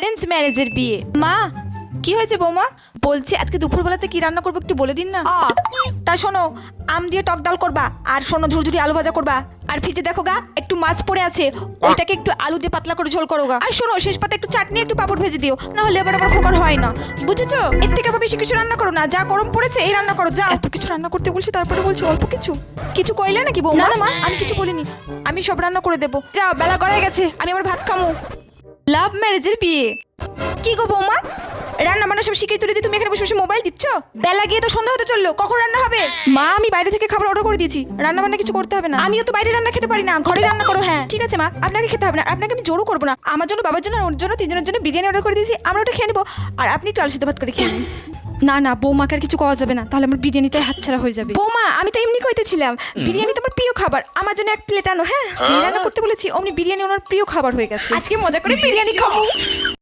Arrange ম্যারেজের বিয়ে। মা কি হয়েছে বৌমা? বলছি আজকে দুপুরবেলাতে কি রান্না করবো একটু বলে দিন না। তা শোনো, আম দিয়ে টক ডাল করবা, আর শোনো ঝুরঝুরি আলু ভাজা করবা, আর ফ্রিজে দেখো গা একটু মাছ পড়ে আছে, ওইটাকে একটু আলু দিয়ে পাতলা করে ঝোল করো গা। আর শোনো শেষ পাতে একটু চাটনি একটু পাপড় ভেজে দিও, না হলে আবার আমার খোকার হয় না, বুঝেছো? এর থেকে আবার বেশি কিছু রান্না করো না, যা গরম পড়েছে এই রান্না করো। যা, এত কিছু রান্না করতে বলছি তারপরে বলছি অল্প কিছু। কিছু কইলে নাকি বৌমা? না মা, আমি কিছু বলিনি, আমি সব রান্না করে দেবো। যাও, বেলা গড়ায় গেছে, আমি আবার ভাত খামু। লাভ ম্যারেজের বিয়ে। কি গো বৌমা, রান্না বান্না সব শিখে তুলে দিয়ে তুমি এখানে বসে বসে মোবাইল টিপছ? বেলা গিয়ে তো সন্ধ্যা হতে চললো, কখন রান্না হবে? মা আমি বাইরে থেকে খাবার অর্ডার করে দিয়েছি, রান্না বান্না কিছু করতে হবে না। আমিও তো বাইরে রান্না খেতে পারি না, ঘরে রান্না করো। হ্যাঁ ঠিক আছে মা, আপনাকে খেতে হবে না, আপনাকে আমি জোরও করবো না। আমার জন্য, বাবার জন্য, ওর জন্য, তিনজনের জন্য বিরিয়ানি অর্ডার করে দিয়েছি, আমরা ওটা খেয়ে নেবো, আর আপনি একটু আলু সিদ্ধ ভাত করে খেয়ে নিন। না না বৌমাকে আর কিছু খাওয়া যাবে না, তাহলে আমার বিরিয়ানিটাই হাতছাড়া হয়ে যাবে। বৌমা আমি তো এমনি কইতেছিলাম, বিরিয়ানি তোমার প্রিয় খাবার, আমার জন্য এক প্লেট আনো। হ্যাঁ যে রান্না করতে বলেছি অমনি বিরিয়ানি ওনার প্রিয় খাবার হয়ে গেছে, আজকে মজা করে বিরিয়ানি খাবো।